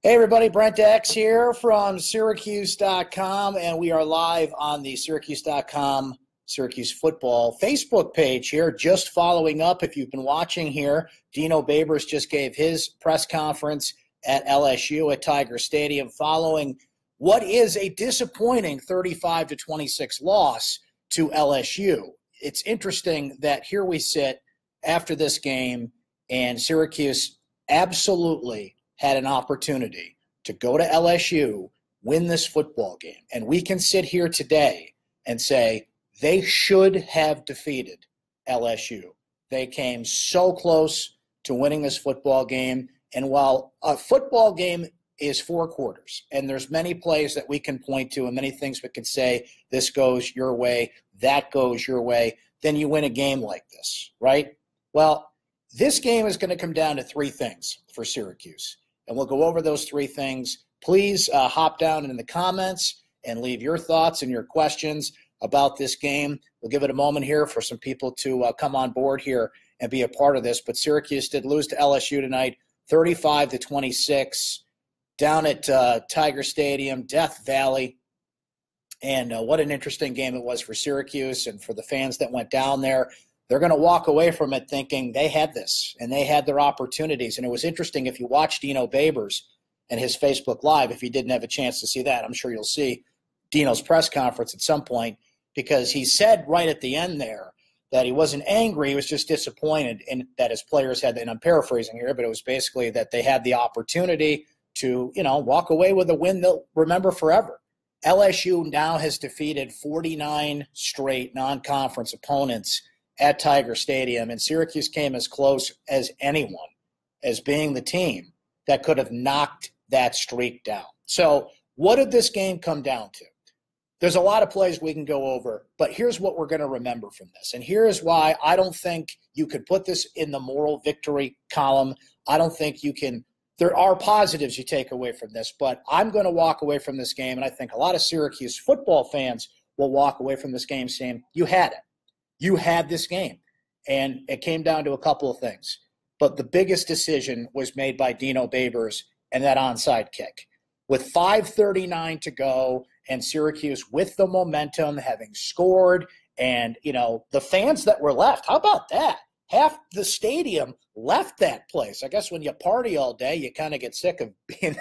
Hey everybody, Brent Axe here from syracuse.com, and we are live on the syracuse.com Syracuse Football Facebook page here. Just following up, if you've been watching here, Dino Babers just gave his press conference at LSU at Tiger Stadium following what is a disappointing 35-26 loss to LSU. It's interesting that here we sit after this game, and Syracuse absolutely had an opportunity to go to LSU, win this football game. And we can sit here today and say they should have defeated LSU. They came so close to winning this football game. And while a football game is 4 quarters, and there's many plays that we can point to and many things we can say, this goes your way, that goes your way, then you win a game like this, right? Well, this game is going to come down to 3 things for Syracuse. And we'll go over those 3 things. Please hop down in the comments and leave your thoughts and your questions about this game. We'll give it a moment here for some people to come on board here and be a part of this. But Syracuse did lose to LSU tonight, 35-26, down at Tiger Stadium, Death Valley. And what an interesting game it was for Syracuse and for the fans that went down there. They're going to walk away from it thinking they had this and they had their opportunities. And it was interesting, if you watched Dino Babers and his Facebook Live, if you didn't have a chance to see that, I'm sure you'll see Dino's press conference at some point, because he said right at the end there that he wasn't angry, he was just disappointed in that his players had, and I'm paraphrasing here, but it was basically that they had the opportunity to, walk away with a win they'll remember forever. LSU now has defeated 49 straight non-conference opponents at Tiger Stadium, and Syracuse came as close as anyone as being the team that could have knocked that streak down. So what did this game come down to? There's a lot of plays we can go over, but here's what we're going to remember from this. And here's why I don't think you could put this in the moral victory column. I don't think you can. There are positives you take away from this, but I'm going to walk away from this game, and I think a lot of Syracuse football fans will walk away from this game saying, you had it. You had this game, and it came down to a couple of things. But the biggest decision was made by Dino Babers and that onside kick. With 5:39 to go and Syracuse with the momentum, having scored, and, the fans that were left, how about that? Half the stadium left that place. I guess when you party all day, you kind of get sick of being,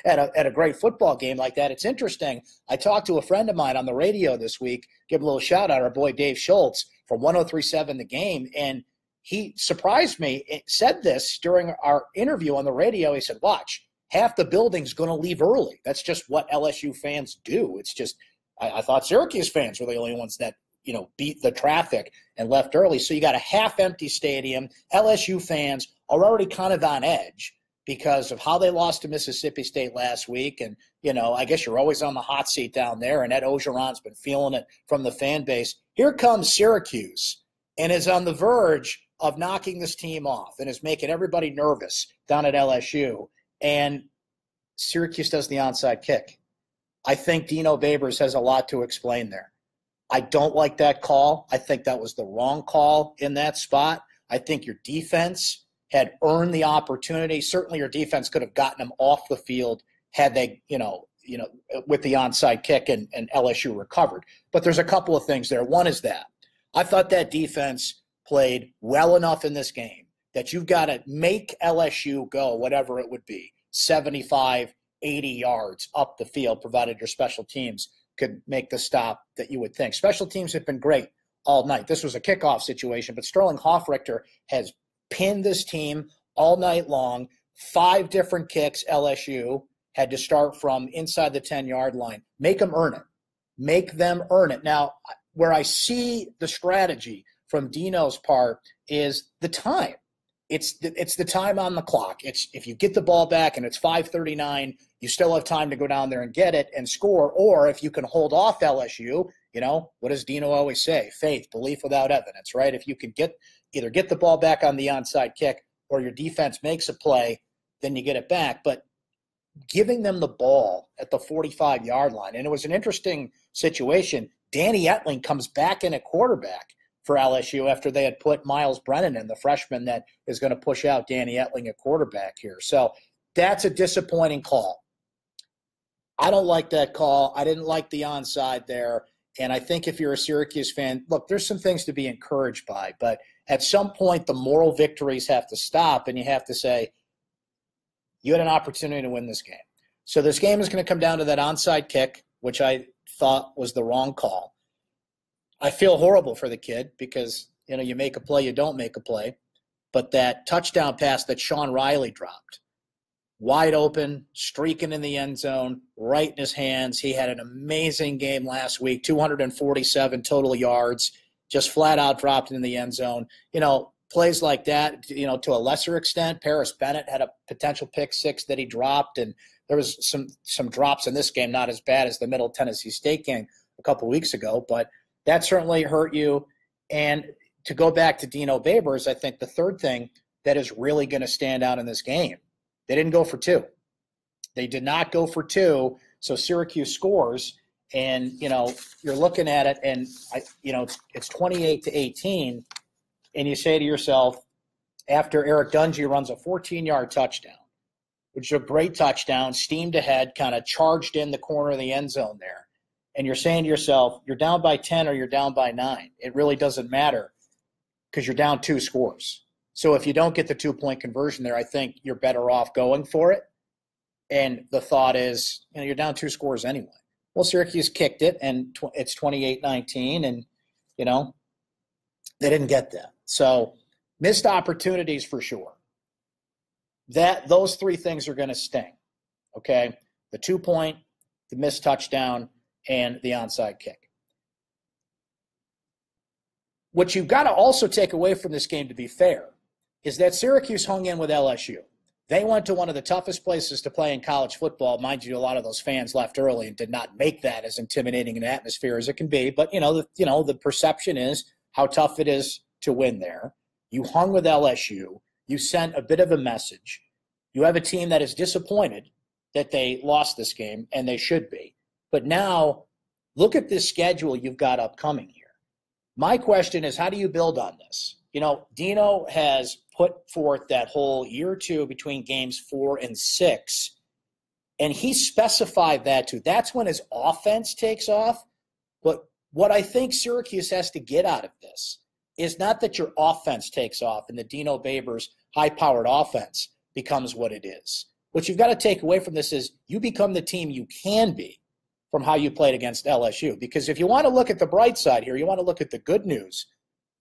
at a great football game like that. It's interesting. I talked to a friend of mine on the radio this week, give him a little shout out, our boy Dave Schultz from 103.7 The Game, and he surprised me. It said this during our interview on the radio. He said, watch, half the building's going to leave early. That's just what LSU fans do. It's just, I thought Syracuse fans were the only ones that beat the traffic and left early. So you got a half-empty stadium. LSU fans are already kind of on edge because of how they lost to Mississippi State last week. And, I guess you're always on the hot seat down there, and Ed Ogeron's been feeling it from the fan base. Here comes Syracuse and is on the verge of knocking this team off and is making everybody nervous down at LSU. And Syracuse does the onside kick. I think Dino Babers has a lot to explain there. I don't like that call. I think that was the wrong call in that spot. I think your defense had earned the opportunity. Certainly your defense could have gotten them off the field had they, with the onside kick and LSU recovered. But there's a couple of things there. One is that I thought that defense played well enough in this game that you've got to make LSU go, whatever it would be, 75, 80 yards up the field, provided your special teams could make the stop that you would think. Special teams have been great all night. This was a kickoff situation, but Sterling Hoffrichter has pinned this team all night long. 5 different kicks LSU had to start from inside the 10-yard line. Make them earn it. Make them earn it. Now, where I see the strategy from Dino's part is the time. It's the time on the clock. It's if you get the ball back and it's 5:39, you still have time to go down there and get it and score. Or if you can hold off LSU, what does Dino always say? Faith, belief without evidence, right? If you can either get the ball back on the onside kick or your defense makes a play, then you get it back. But giving them the ball at the 45-yard line, and it was an interesting situation. Danny Etling comes back in at quarterback for LSU after they had put Miles Brennan in, the freshman that is going to push out Danny Etling at quarterback here. So That's a disappointing call. I don't like that call. I didn't like the onside there. And I think if you're a Syracuse fan, look, there's some things to be encouraged by, but at some point the moral victories have to stop, and you have to say, you had an opportunity to win this game. So this game is going to come down to that onside kick, which I thought was the wrong call. I feel horrible for the kid because, you make a play, you don't make a play. But that touchdown pass that Sean Riley dropped, wide open, streaking in the end zone, right in his hands. He had an amazing game last week, 247 total yards, just flat out dropped in the end zone. Plays like that, to a lesser extent, Paris Bennett had a potential pick six that he dropped, and there was some drops in this game, not as bad as the Middle Tennessee State game a couple weeks ago, but that certainly hurt you. And to go back to Dino Babers, I think the third thing that is really going to stand out in this game, they didn't go for two. They did not go for two, so Syracuse scores, and, you're looking at it, and, it's 28-18, and you say to yourself, after Eric Dungy runs a 14-yard touchdown, which is a great touchdown, steamed ahead, kind of charged in the corner of the end zone there, and you're saying to yourself, you're down by 10 or you're down by 9. It really doesn't matter because you're down 2 scores. So if you don't get the 2-point conversion there, I think you're better off going for it. And the thought is, you're down 2 scores anyway. Well, Syracuse kicked it, and it's 28-19, and, they didn't get that. So missed opportunities for sure. Those 3 things are going to sting, okay? The 2-point, the missed touchdown, and the onside kick. What you've got to also take away from this game, to be fair, is that Syracuse hung in with LSU. They went to one of the toughest places to play in college football. Mind you, a lot of those fans left early and did not make that as intimidating an atmosphere as it can be. But, the perception is how tough it is to win there. You hung with LSU. You sent a bit of a message. You have a team that is disappointed that they lost this game, and they should be. But now, look at this schedule you've got upcoming here. My question is, how do you build on this? Dino has put forth that whole year or two between games 4 and 6, and he specified that too. That's when his offense takes off. But what I think Syracuse has to get out of this is not that your offense takes off and the Dino Babers high-powered offense becomes what it is. What you've got to take away from this is you become the team you can be from how you played against LSU. Because if you want to look at the bright side here, you want to look at the good news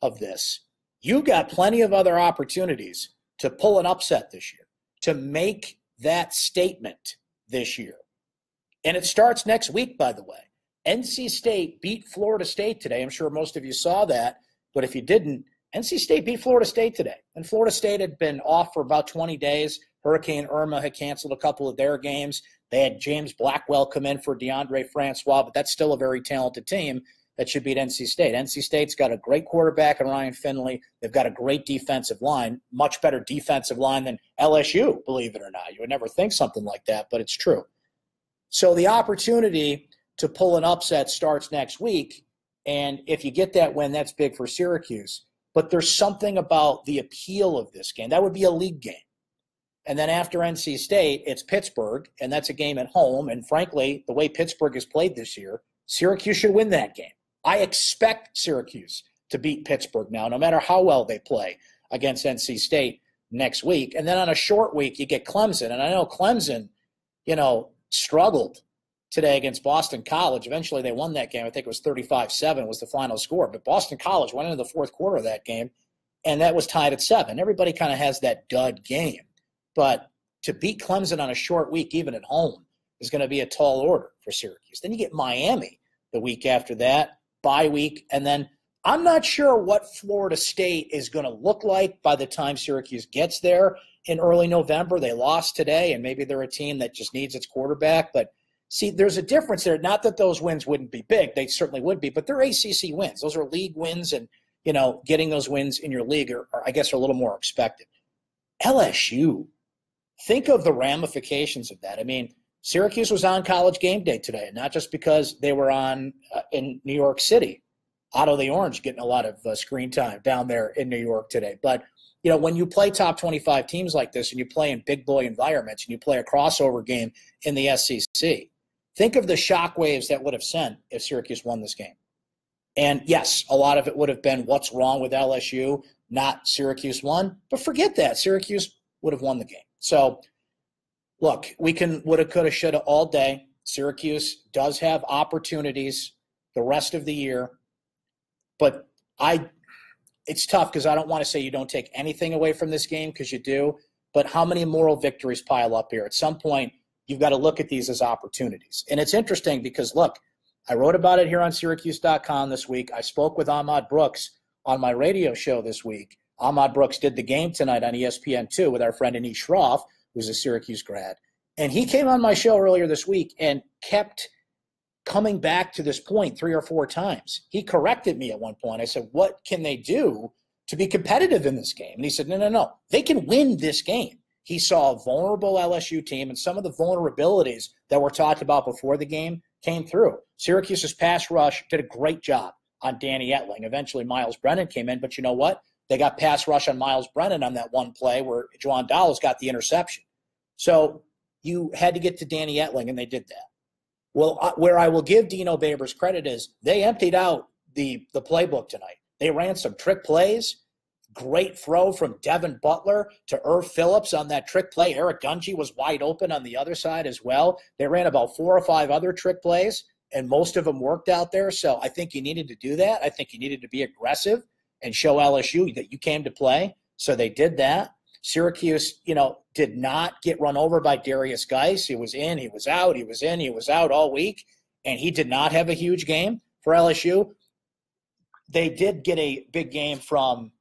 of this, you've got plenty of other opportunities to pull an upset this year, to make that statement this year. And it starts next week, by the way. NC State beat Florida State today. I'm sure most of you saw that, but if you didn't, NC State beat Florida State today. And Florida State had been off for about 20 days. Hurricane Irma had canceled a couple of their games. They had James Blackwell come in for DeAndre Francois, but that's still a very talented team that should beat NC State. NC State's got a great quarterback in Ryan Finley. They've got a great defensive line, much better defensive line than LSU, believe it or not. You would never think something like that, but it's true. So the opportunity to pull an upset starts next week, and if you get that win, that's big for Syracuse. But there's something about the appeal of this game. That would be a league game. And then after NC State, it's Pittsburgh, and that's a game at home. And frankly, the way Pittsburgh has played this year, Syracuse should win that game. I expect Syracuse to beat Pittsburgh now, no matter how well they play against NC State next week. And then on a short week, you get Clemson. And I know Clemson, struggled today against Boston College. Eventually they won that game. I think it was 35-7 was the final score. But Boston College went into the fourth quarter of that game, and that was tied at 7. Everybody kind of has that dud game. But to beat Clemson on a short week, even at home, is going to be a tall order for Syracuse. Then you get Miami the week after that, bye week, and then I'm not sure what Florida State is going to look like by the time Syracuse gets there in early November. They lost today, and maybe they're a team that just needs its quarterback. But, see, there's a difference there. Not that those wins wouldn't be big. They certainly would be, but they're ACC wins. Those are league wins, and, getting those wins in your league are a little more expected. LSU, think of the ramifications of that. I mean, Syracuse was on College Game Day today, not just because they were on in New York City. Otto the Orange getting a lot of screen time down there in New York today. But when you play top 25 teams like this and you play in big boy environments and you play a crossover game in the SEC, think of the shockwaves that would have sent if Syracuse won this game. And yes, a lot of it would have been what's wrong with LSU, not Syracuse won. But forget that. Syracuse would have won the game. So, look, we can woulda, coulda, shoulda all day. Syracuse does have opportunities the rest of the year. But it's tough because I don't want to say you don't take anything away from this game because you do. But how many moral victories pile up here? At some point, you've got to look at these as opportunities. And it's interesting because, look, I wrote about it here on syracuse.com this week. I spoke with Ahmad Brooks on my radio show this week. Ahmad Brooks did the game tonight on ESPN2 with our friend Anish Shroff, who's a Syracuse grad. And he came on my show earlier this week and kept coming back to this point 3 or 4 times. He corrected me at one point. I said, what can they do to be competitive in this game? And he said, no. They can win this game. He saw a vulnerable LSU team, and some of the vulnerabilities that were talked about before the game came through. Syracuse's pass rush did a great job on Danny Etling. Eventually, Miles Brennan came in, but you know what? They got pass rush on Miles Brennan on that one play where Juwan Dowles got the interception. So you had to get to Danny Etling, and they did that. Well, where I will give Dino Babers credit is they emptied out the playbook tonight. They ran some trick plays. Great throw from Devin Butler to Irv Phillips on that trick play. Eric Gungy was wide open on the other side as well. They ran about 4 or 5 other trick plays, and most of them worked out there. So I think you needed to do that. I think you needed to be aggressive and show LSU that you came to play. So they did that. Syracuse, did not get run over by Darius Geis. He was in, he was out, he was in, he was out all week, and he did not have a huge game for LSU. They did get a big game from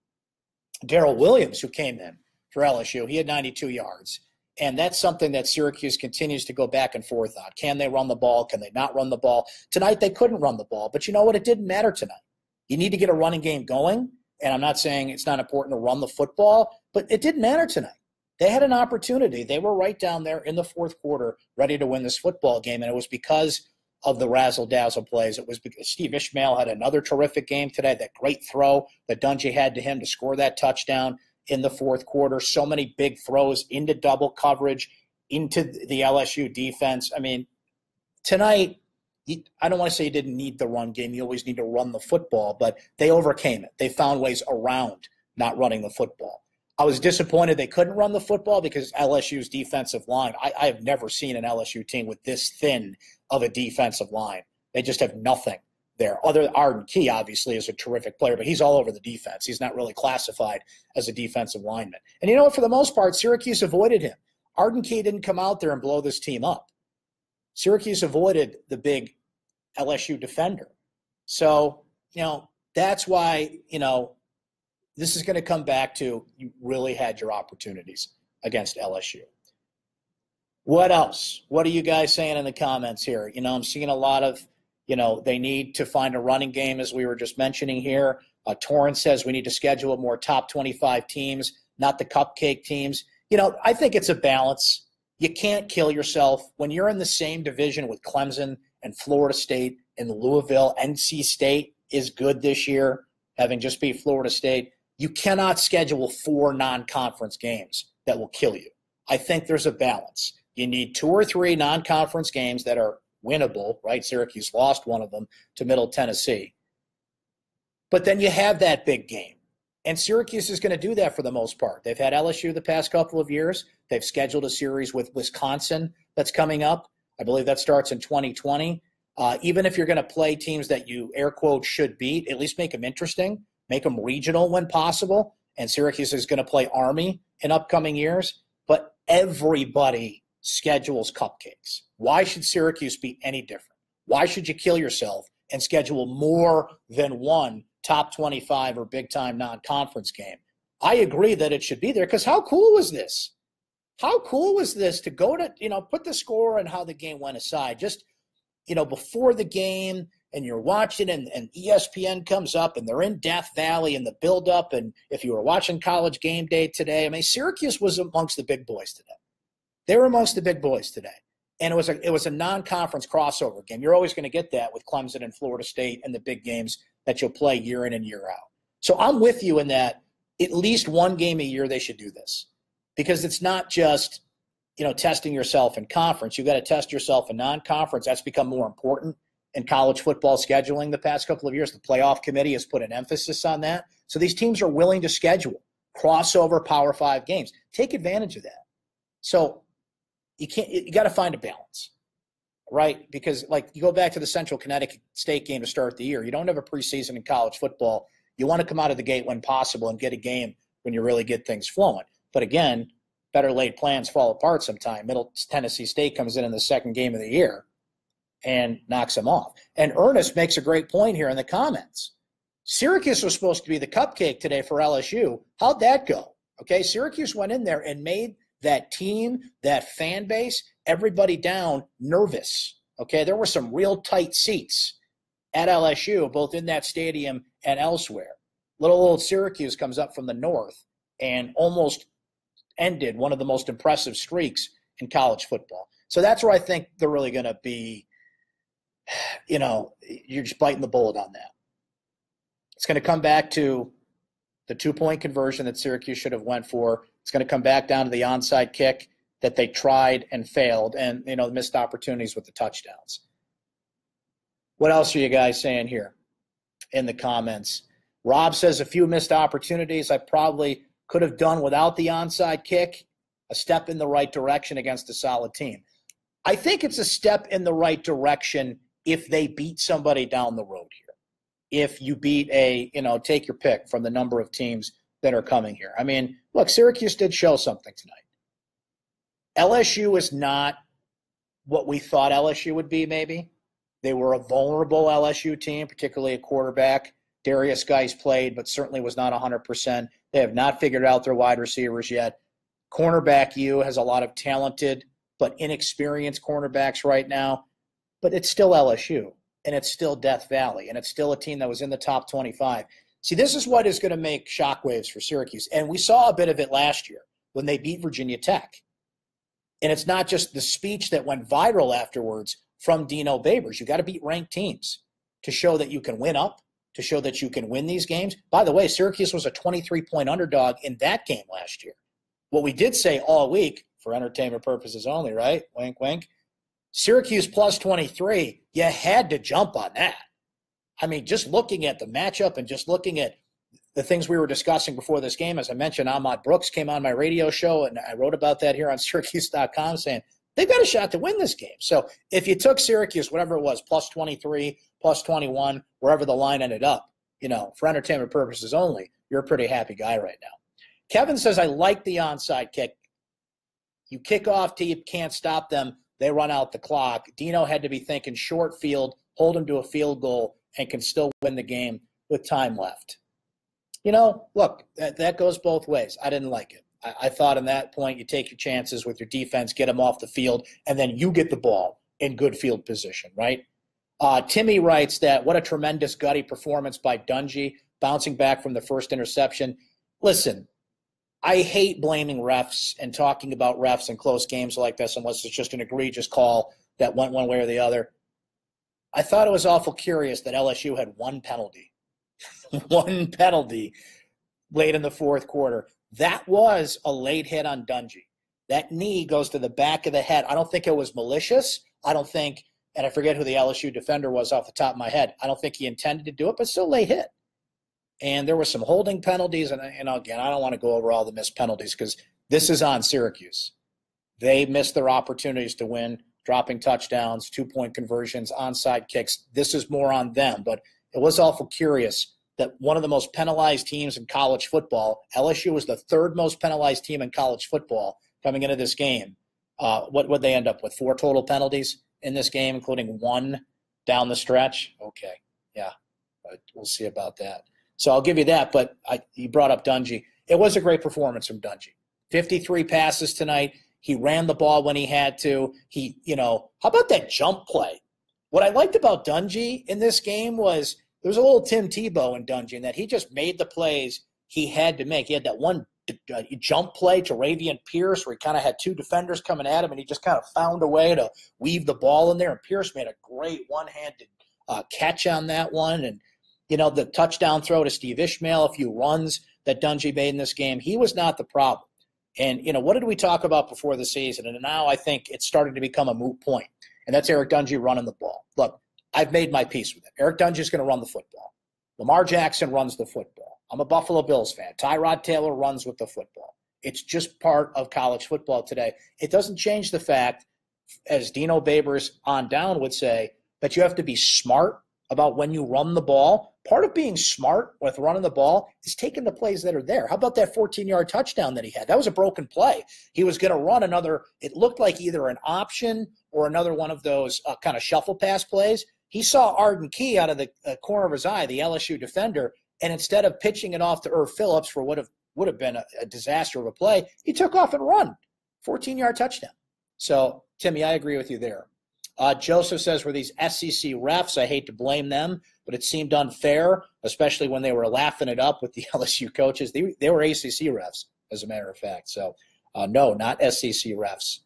Darrell Williams, who came in for LSU. He had 92 yards. And that's something that Syracuse continues to go back and forth on. Can they run the ball? Can they not run the ball? Tonight, they couldn't run the ball. But you know what? It didn't matter tonight. You need to get a running game going. And I'm not saying it's not important to run the football, but it didn't matter tonight. They had an opportunity. They were right down there in the fourth quarter ready to win this football game. And it was because of the razzle-dazzle plays. It was because Steve Ishmael had another terrific game today, that great throw that Dungy had to him to score that touchdown in the fourth quarter. So many big throws into double coverage, into the LSU defense. I mean, tonight, I don't want to say you didn't need the run game. You always need to run the football, but they overcame it. They found ways around not running the football. I was disappointed they couldn't run the football because LSU's defensive line, I have never seen an LSU team with this thin of a defensive line. They just have nothing there. Arden Key, obviously, is a terrific player, but he's all over the defense. He's not really classified as a defensive lineman. And you know what? For the most part, Syracuse avoided him. Arden Key didn't come out there and blow this team up. Syracuse avoided the big LSU defender. So, that's why, this is going to come back to you really had your opportunities against LSU. What else? What are you guys saying in the comments here? I'm seeing a lot of, they need to find a running game, as we were just mentioning here. Torrance says we need to schedule more top 25 teams, not the cupcake teams. I think it's a balance. You can't kill yourself. When you're in the same division with Clemson and Florida State and Louisville, NC State is good this year, having just beat Florida State. You cannot schedule 4 non-conference games that will kill you. I think there's a balance. You need 2 or 3 non-conference games that are winnable, right? Syracuse lost one of them to Middle Tennessee. But then you have that big game. And Syracuse is going to do that for the most part. They've had LSU the past couple of years. They've scheduled a series with Wisconsin that's coming up. I believe that starts in 2020. Even if you're going to play teams that you, air quotes, should beat, at least make them interesting. Make them regional when possible, and Syracuse is going to play Army in upcoming years. But everybody schedules cupcakes. Why should Syracuse be any different? Why should you kill yourself and schedule more than one top 25 or big-time non-conference game? I agree that it should be there because how cool was this? How cool was this to go to, put the score and how the game went aside. Just, before the game, and you're watching and ESPN comes up and they're in Death Valley and the buildup. And if you were watching College Game Day today, Syracuse was amongst the big boys today. They were amongst the big boys today. And it was a non-conference crossover game. You're always going to get that with Clemson and Florida State and the big games that you'll play year in and year out. So I'm with you in that at least one game a year they should do this, because it's not just, testing yourself in conference. You've got to test yourself in non-conference. That's become more important in college football scheduling the past couple of years. The playoff committee has put an emphasis on that. So these teams are willing to schedule crossover Power 5 games. Take advantage of that. So you got to find a balance, right? Because you go back to the Central Connecticut State game to start the year. You don't have a preseason in college football. You want to come out of the gate when possible and get a game when you really get things flowing. But again, better laid plans fall apart sometime. Middle Tennessee State comes in the second game of the year and knocks them off. And Ernest makes a great point here in the comments. Syracuse was supposed to be the cupcake today for LSU. How'd that go? Okay, Syracuse went in there and made that team, that fan base, everybody down nervous. Okay, there were some real tight seats at LSU, both in that stadium and elsewhere. Little old Syracuse comes up from the north and almost ended one of the most impressive streaks in college football. So that's where I think they're really going to be, you're just biting the bullet on that. It's going to come back to the 2-point conversion that Syracuse should have went for. It's going to come back down to the onside kick that they tried and failed, and, missed opportunities with the touchdowns. What else are you guys saying here in the comments? Rob says a few missed opportunities. I probably could have done without the onside kick. A step in the right direction against a solid team. I think it's a step in the right direction if they beat somebody down the road here. If you beat take your pick from the number of teams that are coming here. I mean, look, Syracuse did show something tonight. LSU is not what we thought LSU would be, maybe. They were a vulnerable LSU team, particularly a quarterback. Darius Geis played, but certainly was not 100%. They have not figured out their wide receivers yet. Cornerback U has a lot of talented but inexperienced cornerbacks right now. But it's still LSU, and it's still Death Valley, and it's still a team that was in the top 25. See, this is what is going to make shockwaves for Syracuse. And we saw a bit of it last year when they beat Virginia Tech. And it's not just the speech that went viral afterwards from Dino Babers. You got to beat ranked teams to show that you can win up, to show that you can win these games. By the way, Syracuse was a 23-point underdog in that game last year. What we did say all week, for entertainment purposes only, right? Wink, wink. Syracuse plus 23, you had to jump on that. I mean, just looking at the matchup and just looking at the things we were discussing before this game, as I mentioned, Ahmad Brooks came on my radio show, and I wrote about that here on syracuse.com saying they've got a shot to win this game. So if you took Syracuse, whatever it was, plus 23, plus 21, wherever the line ended up, for entertainment purposes only, you're a pretty happy guy right now. Kevin says, I like the onside kick. You kick off till you can't stop them. They run out the clock. Dino had to be thinking short field, hold them to a field goal, and can still win the game with time left. Look, that goes both ways. I didn't like it. I thought in that point you take your chances with your defense, get them off the field, and then you get the ball in good field position, right? Timmy writes that what a tremendous gutty performance by Dungy, bouncing back from the first interception. Listen, I hate blaming refs and talking about refs in close games like this unless it's just an egregious call that went one way or the other. I thought it was awful curious that LSU had one penalty. One penalty late in the fourth quarter. That was a late hit on Dungy. That knee goes to the back of the head. I don't think it was malicious. I don't think, and I forget who the LSU defender was off the top of my head. I don't think he intended to do it, but still late hit. And there were some holding penalties. And again, I don't want to go over all the missed penalties because this is on Syracuse. They missed their opportunities to win, dropping touchdowns, 2-point conversions, onside kicks. This is more on them. But it was awful curious that one of the most penalized teams in college football, LSU was the third most penalized team in college football coming into this game. What would they end up with? 4 total penalties in this game, including 1 down the stretch? Okay, yeah, we'll see about that. So I'll give you that, but you brought up Dungy. It was a great performance from Dungy. 53 passes tonight. He ran the ball when he had to. How about that jump play? What I liked about Dungy in this game was there was a little Tim Tebow in Dungy in that he just made the plays he had to make. He had that one jump play to Ravian Pierce where he kind of had 2 defenders coming at him, and he just kind of found a way to weave the ball in there. And Pierce made a great one-handed catch on that one. And, the touchdown throw to Steve Ishmael, a few runs that Dungy made in this game, he was not the problem. And, what did we talk about before the season? And now I think it's starting to become a moot point, and that's Eric Dungy running the ball. Look, I've made my peace with it. Eric Dungy is going to run the football. Lamar Jackson runs the football. I'm a Buffalo Bills fan. Tyrod Taylor runs with the football. It's just part of college football today. It doesn't change the fact, as Dino Babers on down would say, that you have to be smart about when you run the ball. Part of being smart with running the ball is taking the plays that are there. How about that 14-yard touchdown that he had? That was a broken play. He was going to run another, it looked like either an option or another one of those kind of shuffle pass plays. He saw Arden Key out of the corner of his eye, the LSU defender, and instead of pitching it off to Irv Phillips for what would have been a disaster of a play, he took off and run. 14-yard touchdown. So, Timmy, I agree with you there. Joseph says, were these SEC refs? I hate to blame them, but it seemed unfair, especially when they were laughing it up with the LSU coaches. They were ACC refs, as a matter of fact. So, no, not SEC refs.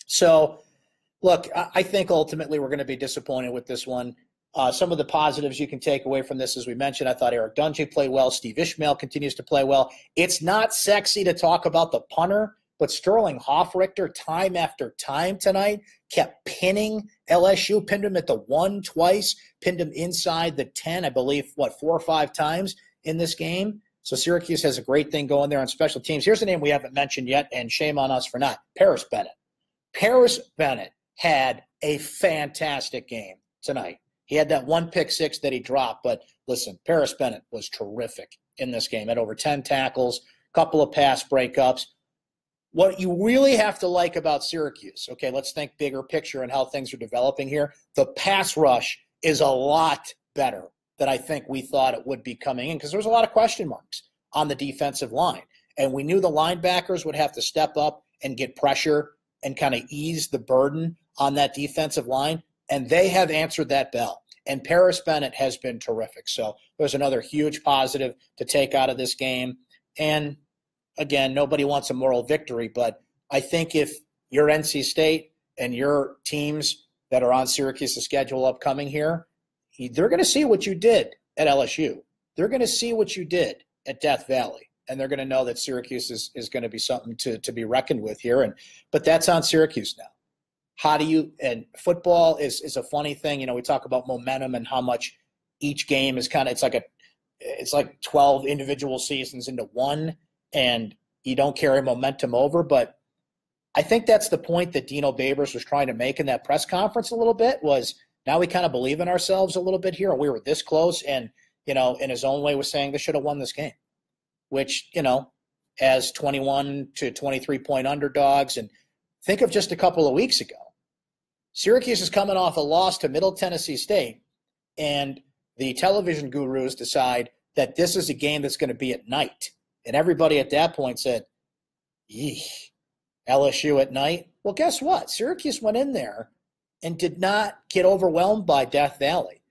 So, look, I think ultimately we're going to be disappointed with this one. Some of the positives you can take away from this, as we mentioned, I thought Eric Dungy played well. Steve Ishmael continues to play well. It's not sexy to talk about the punter, but Sterling Hoffrichter, time after time tonight, kept pinning LSU, pinned him at the 1 twice, pinned him inside the 10, I believe, 4 or 5 times in this game. So Syracuse has a great thing going there on special teams. Here's a name we haven't mentioned yet, and shame on us for not. Paris Bennett. Paris Bennett had a fantastic game tonight. He had that 1 pick six that he dropped, but listen, Paris Bennett was terrific in this game. Had over 10 tackles, couple of pass breakups. What you really have to like about Syracuse, okay, let's think bigger picture and how things are developing here. The pass rush is a lot better than I think we thought it would be coming in, because there was a lot of question marks on the defensive line. And we knew the linebackers would have to step up and get pressure and kind of ease the burden on that defensive line. And they have answered that bell. And Paris Bennett has been terrific. So there's another huge positive to take out of this game. And again, nobody wants a moral victory, but I think if you're NC State and your teams that are on Syracuse's schedule upcoming here, they're going to see what you did at LSU. They're going to see what you did at Death Valley, and they're going to know that Syracuse is going to be something to be reckoned with here. But that's on Syracuse now. How do you – and football is a funny thing. We talk about momentum and how much each game is kind of – it's like 12 individual seasons into one, and you don't carry momentum over. But I think that's the point that Dino Babers was trying to make in that press conference a little bit, was now we kind of believe in ourselves a little bit here. We were this close, and, in his own way was saying they should have won this game, which, as 21 to 23-point underdogs. And think of just a couple of weeks ago. Syracuse is coming off a loss to Middle Tennessee State, and the television gurus decide that this is a game that's going to be at night. And everybody at that point said, "Eeh, LSU at night?" Well, guess what? Syracuse went in there and did not get overwhelmed by Death Valley.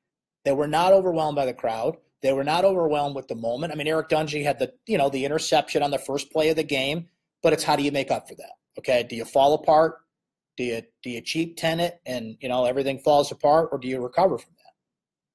They were not overwhelmed by the crowd. They were not overwhelmed with the moment. I mean, Eric Dungy had the interception on the first play of the game, but it's how do you make up for that? Okay, do you fall apart? Do you cheap tent it and everything falls apart, or do you recover from that?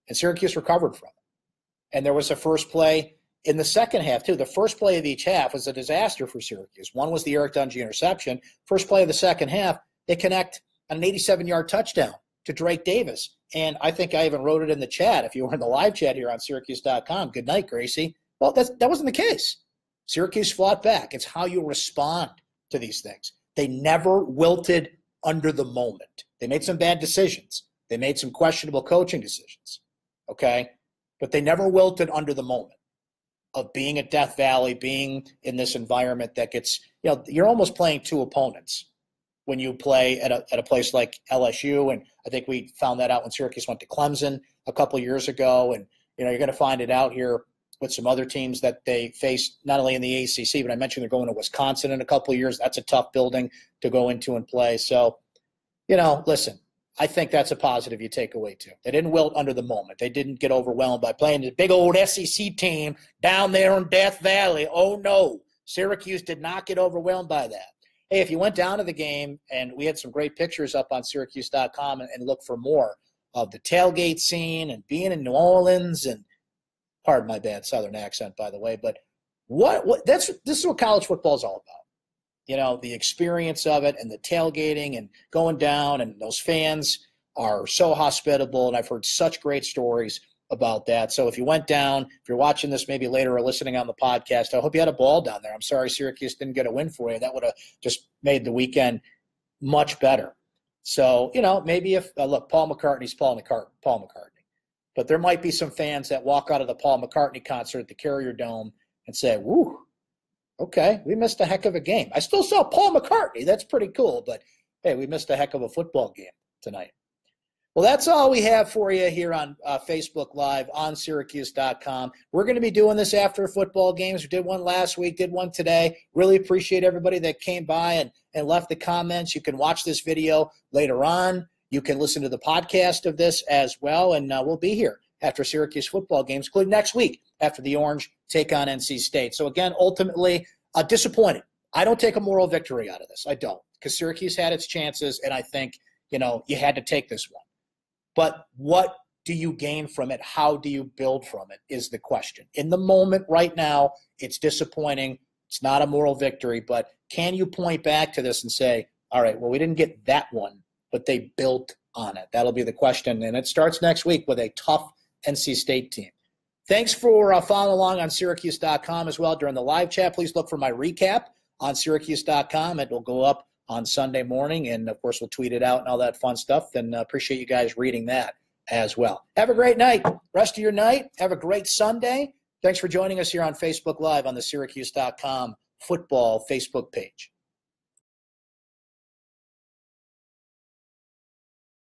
And Syracuse recovered from it. And there was a first play in the second half, too. The first play of each half was a disaster for Syracuse. One was the Eric Dungy interception. First play of the second half, they connect an 87-yard touchdown to Drake Davis. And I think I even wrote it in the chat, if you were in the live chat here on syracuse.com. Good night, Gracie. Well, that wasn't the case. Syracuse fought back. It's how you respond to these things. They never wilted under the moment. They made some bad decisions. They made some questionable coaching decisions, okay? But they never wilted under the moment of being at Death Valley, being in this environment that gets, you're almost playing two opponents when you play at a place like LSU. And I think we found that out when Syracuse went to Clemson a couple of years ago. And, you're going to find it out here with some other teams that they face, not only in the ACC, but I mentioned they're going to Wisconsin in a couple of years. That's a tough building to go into and play. So, listen, I think that's a positive you take away too. They didn't wilt under the moment. They didn't get overwhelmed by playing this big old SEC team down there in Death Valley. Oh, no. Syracuse did not get overwhelmed by that. Hey, if you went down to the game, and we had some great pictures up on syracuse.com and look for more of the tailgate scene and being in New Orleans, and pardon my bad Southern accent, by the way, but This is what college football is all about. You know, the experience of it and the tailgating and going down, and those fans are so hospitable, and I've heard such great stories about that. So if you went down, if you're watching this maybe later or listening on the podcast, I hope you had a ball down there. I'm sorry Syracuse didn't get a win for you. That would have just made the weekend much better. So, you know, maybe if look, Paul McCartney's Paul McCartney. But there might be some fans that walk out of the Paul McCartney concert at the Carrier Dome and say, woo, okay, we missed a heck of a game. I still saw Paul McCartney. That's pretty cool. But, hey, we missed a heck of a football game tonight. Well, that's all we have for you here on Facebook Live on syracuse.com. We're going to be doing this after football games. We did one last week, did one today. Really appreciate everybody that came by and left the comments. You can watch this video later on. You can listen to the podcast of this as well, and we'll be here after Syracuse football games, including next week after the Orange take on NC State. So, again, ultimately, disappointed. I don't take a moral victory out of this. I don't, because Syracuse had its chances, and I think, you know, you had to take this one. But what do you gain from it? How do you build from it is the question. In the moment right now, it's disappointing. It's not a moral victory, but can you point back to this and say, all right, well, we didn't get that one, but they built on it? That'll be the question, and it starts next week with a tough NC State team. Thanks for following along on syracuse.com as well during the live chat. Please look for my recap on syracuse.com. It will go up on Sunday morning, and, of course, we'll tweet it out and all that fun stuff, and appreciate you guys reading that as well. Have a great night. Rest of your night. Have a great Sunday. Thanks for joining us here on Facebook Live on the syracuse.com football Facebook page.